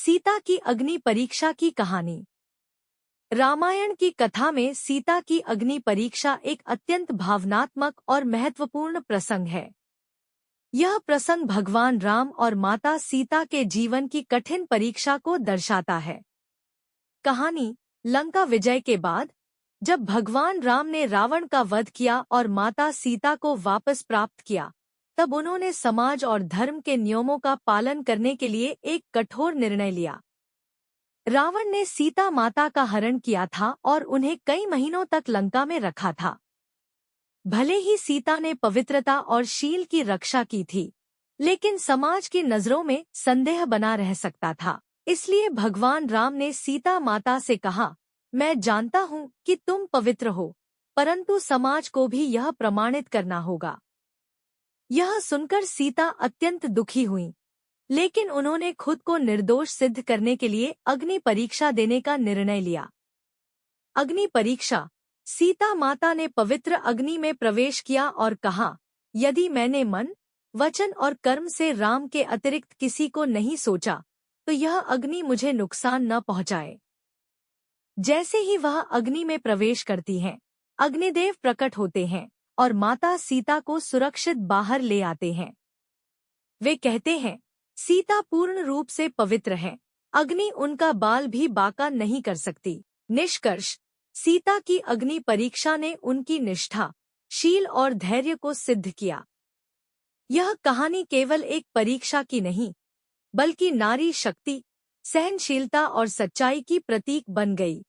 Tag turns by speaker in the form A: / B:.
A: सीता की अग्नि परीक्षा की कहानी। रामायण की कथा में सीता की अग्नि परीक्षा एक अत्यंत भावनात्मक और महत्वपूर्ण प्रसंग है। यह प्रसंग भगवान राम और माता सीता के जीवन की कठिन परीक्षा को दर्शाता है। कहानी लंका विजय के बाद, जब भगवान राम ने रावण का वध किया और माता सीता को वापस प्राप्त किया, तब उन्होंने समाज और धर्म के नियमों का पालन करने के लिए एक कठोर निर्णय लिया। रावण ने सीता माता का हरण किया था और उन्हें कई महीनों तक लंका में रखा था। भले ही सीता ने पवित्रता और शील की रक्षा की थी, लेकिन समाज की नजरों में संदेह बना रह सकता था। इसलिए भगवान राम ने सीता माता से कहा, मैं जानता हूँ कि तुम पवित्र हो, परंतु समाज को भी यह प्रमाणित करना होगा। यह सुनकर सीता अत्यंत दुखी हुई, लेकिन उन्होंने खुद को निर्दोष सिद्ध करने के लिए अग्नि परीक्षा देने का निर्णय लिया। अग्नि परीक्षा। सीता माता ने पवित्र अग्नि में प्रवेश किया और कहा, यदि मैंने मन, वचन और कर्म से राम के अतिरिक्त किसी को नहीं सोचा, तो यह अग्नि मुझे नुकसान न पहुंचाए। जैसे ही वह अग्नि में प्रवेश करती हैं, अग्निदेव प्रकट होते हैं और माता सीता को सुरक्षित बाहर ले आते हैं। वे कहते हैं, सीता पूर्ण रूप से पवित्र है, अग्नि उनका बाल भी बांका नहीं कर सकती। निष्कर्ष, सीता की अग्नि परीक्षा ने उनकी निष्ठा, शील और धैर्य को सिद्ध किया। यह कहानी केवल एक परीक्षा की नहीं, बल्कि नारी शक्ति, सहनशीलता और सच्चाई की प्रतीक बन गई।